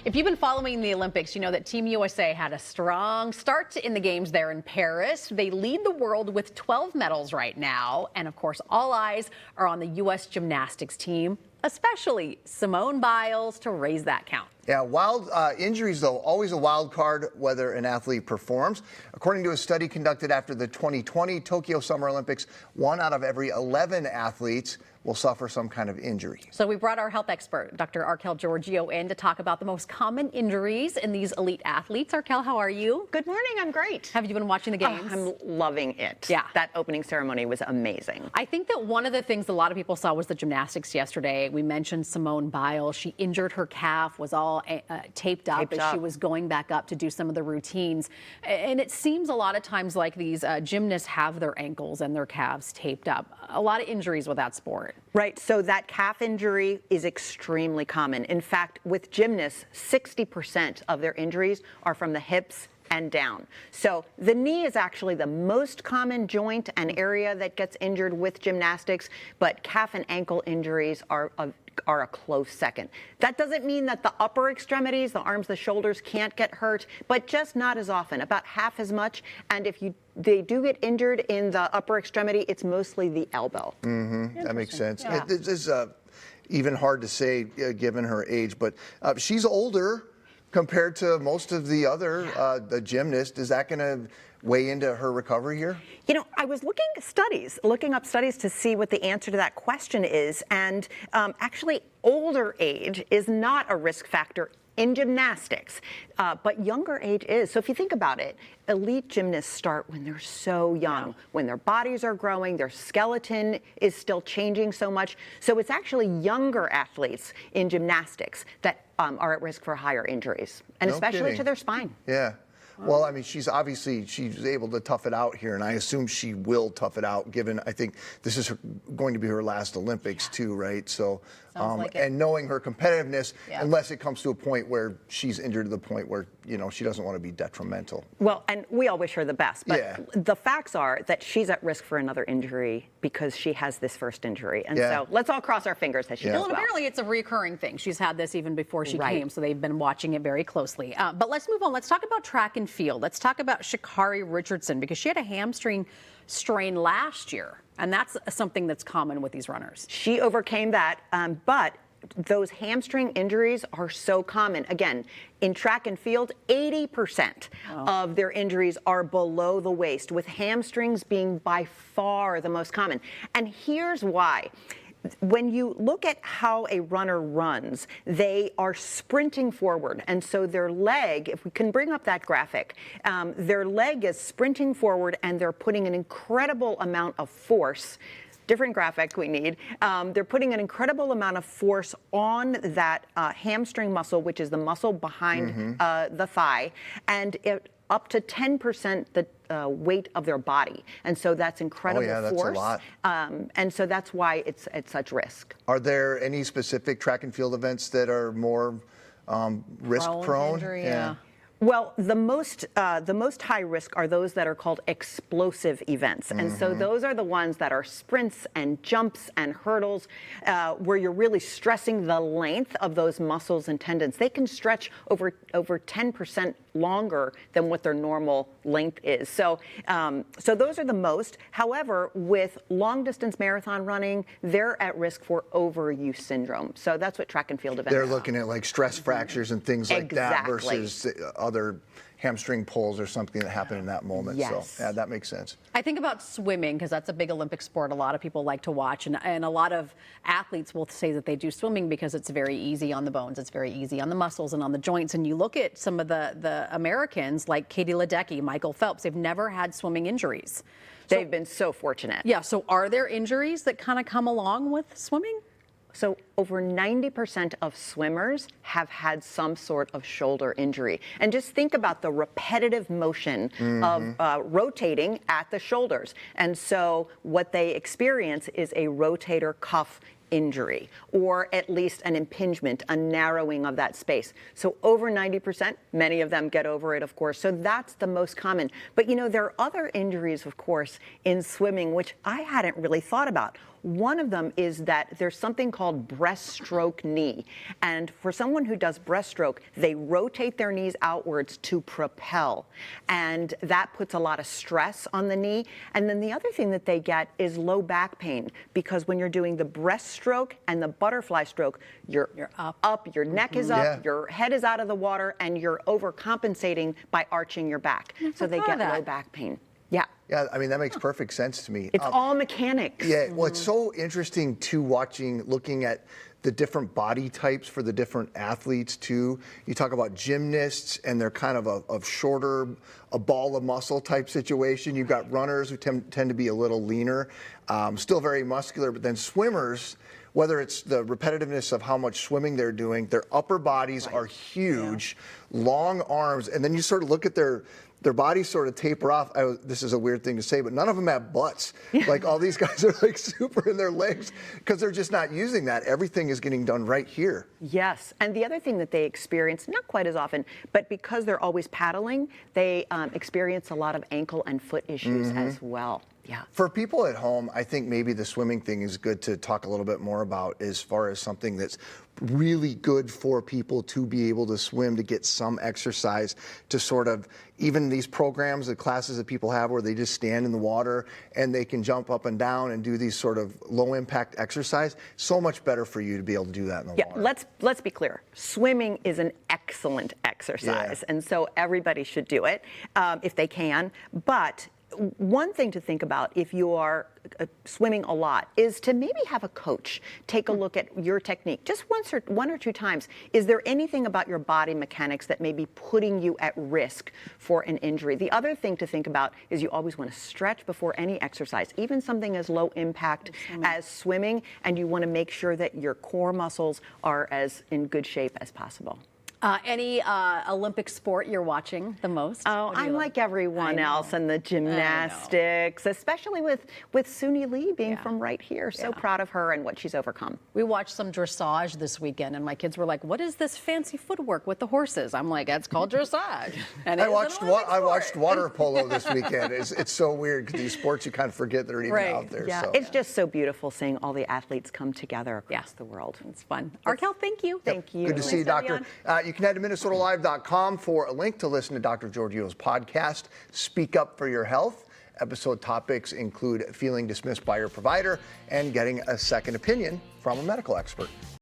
If you've been following the Olympics, you know that Team USA had a strong start in the games there in Paris. They lead the world with 12 medals right now. And of course, all eyes are on the U.S. gymnastics team, especially Simone Biles, to raise that count. Yeah, injuries, though, always a wild card whether an athlete performs. According to a study conducted after the 2020 Tokyo Summer Olympics, 1 out of every 11 athletes will suffer some kind of injury. So we brought our health expert, Dr. Arkel Georgiou, in to talk about the most common injuries in these elite athletes. Arkel, how are you? Good morning. I'm great. Have you been watching the games? I'm loving it. Yeah. That opening ceremony was amazing. I think that one of the things a lot of people saw was the gymnastics yesterday. We mentioned Simone Biles. She injured her calf, was all taped up as she was going back up to do some of the routines. And it seems a lot of times like these gymnasts have their ankles and their calves taped up. A lot of injuries with that sport. Right. So that calf injury is extremely common. In fact, with gymnasts, 60% of their injuries are from the hips and down. So the knee is actually the most common joint and area that gets injured with gymnastics, but calf and ankle injuries are a close second. That doesn't mean that the upper extremities, the arms, the shoulders, can't get hurt, but just not as often, about half as much. And if they do get injured in the upper extremity, it's mostly the elbow. That makes sense. Yeah. This is even hard to say given her age, but she's older compared to most of the other the gymnasts. Is that going to weigh into her recovery here? You know, I was looking up studies to see what the answer to that question is, and actually older age is not a risk factor in gymnastics, but younger age is. So if you think about it, elite gymnasts start when they're so young, when their bodies are growing, their skeleton is still changing so much. So it's actually younger athletes in gymnastics that are at risk for higher injuries, and especially to their spine. Yeah. Well, I mean, she's able to tough it out here, and I assume she will tough it out, given I think this is going to be her last Olympics too, right? So, and knowing her competitiveness, unless it comes to a point where she's injured to the point where, you know, she doesn't want to be detrimental. Well, and we all wish her the best, but the facts are that she's at risk for another injury because she has this first injury. And so let's all cross our fingers that she does well. And apparently it's a recurring thing. She's had this even before she came, so they've been watching it very closely. But let's move on. Let's talk about track and field. Let's talk about Sha'Carri Richardson, because she had a hamstring strain last year, and that's something that's common with these runners. She overcame that, but those hamstring injuries are so common. Again, in track and field, 80% of their injuries are below the waist, with hamstrings being by far the most common. And here's why. When you look at how a runner runs, they are sprinting forward. And so their leg, if we can bring up that graphic, their leg is sprinting forward and they're putting an incredible amount of force. Different graphic we need. They're putting an incredible amount of force on that hamstring muscle, which is the muscle behind the thigh, and up to 10% the weight of their body. And so that's incredible force. A lot. And so that's why it's at such risk. Are there any specific track and field events that are more risk-prone? Injury, Well, the most high risk are those that are called explosive events. And so those are the ones that are sprints and jumps and hurdles, where you're really stressing the length of those muscles and tendons. They can stretch over 10% longer than what their normal length is. So those are the most. However, with long distance marathon running, they're at risk for overuse syndrome. So that's what track and field events are. They're looking at like stress fractures and things like that versus other hamstring pulls or something that happened in that moment. Yes. So, yeah, that makes sense. I think about swimming, because that's a big Olympic sport a lot of people like to watch, and a lot of athletes will say that they do swimming because it's very easy on the bones, it's very easy on the muscles and on the joints. And you look at some of the Americans like Katie Ledecky, Michael Phelps, they've never had swimming injuries. They've been so fortunate. Yeah, so are there injuries that kind of come along with swimming? So over 90% of swimmers have had some sort of shoulder injury. And just think about the repetitive motion of rotating at the shoulders. And so what they experience is a rotator cuff injury, or at least an impingement, a narrowing of that space. So over 90%, many of them get over it, of course. So that's the most common. But you know, there are other injuries, of course, in swimming, which I hadn't really thought about. One of them is that there's something called breaststroke knee. And for someone who does breaststroke, they rotate their knees outwards to propel. And that puts a lot of stress on the knee. And then the other thing that they get is low back pain, because when you're doing the breaststroke and the butterfly stroke, you're up, your neck is up, your head is out of the water, and you're overcompensating by arching your back. So they get low back pain. Yeah. Yeah, I mean, that makes perfect sense to me. It's all mechanics. Yeah, well, it's so interesting too, looking at the different body types for the different athletes too. You talk about gymnasts, and they're kind of shorter, a ball of muscle type situation. You've got runners who tend to be a little leaner, still very muscular, but then swimmers, whether it's the repetitiveness of how much swimming they're doing, their upper bodies are huge, long arms, and then you sort of look at their bodies sort of taper off. This is a weird thing to say, but none of them have butts. Like all these guys are like super in their legs because they're just not using that. Everything is getting done right here. Yes, and the other thing that they experience, not quite as often, but because they're always paddling, they experience a lot of ankle and foot issues as well. Yeah. For people at home, I think maybe the swimming thing is good to talk a little bit more about as far as something that's really good for people to be able to swim, to get some exercise, to sort of, even these programs, the classes that people have where they just stand in the water and they can jump up and down and do these sort of low impact exercise, so much better for you to be able to do that in the water. Let's be clear. Swimming is an excellent exercise, and so everybody should do it if they can. But one thing to think about if you are swimming a lot is to maybe have a coach take a look at your technique just one or two times. Is there anything about your body mechanics that may be putting you at risk for an injury? The other thing to think about is you always want to stretch before any exercise, even something as low impact as swimming, and you want to make sure that your core muscles are as in good shape as possible. Any Olympic sport you're watching the most? Oh, I'm like everyone else in the gymnastics, especially with Suni Lee being from right here. So proud of her and what she's overcome. We watched some dressage this weekend, and my kids were like, "What is this fancy footwork with the horses?" I'm like, "That's called dressage." And I watched water polo this weekend. It's so weird because these sports you kind of forget they're even out there. Yeah, so. It's just so beautiful seeing all the athletes come together across the world. It's fun. Arkell, thank you. Thank you. Good to see you, Doctor. You can head to MinnesotaLive.com for a link to listen to Dr. Giorgio's podcast, Speak Up for Your Health. Episode topics include feeling dismissed by your provider and getting a second opinion from a medical expert.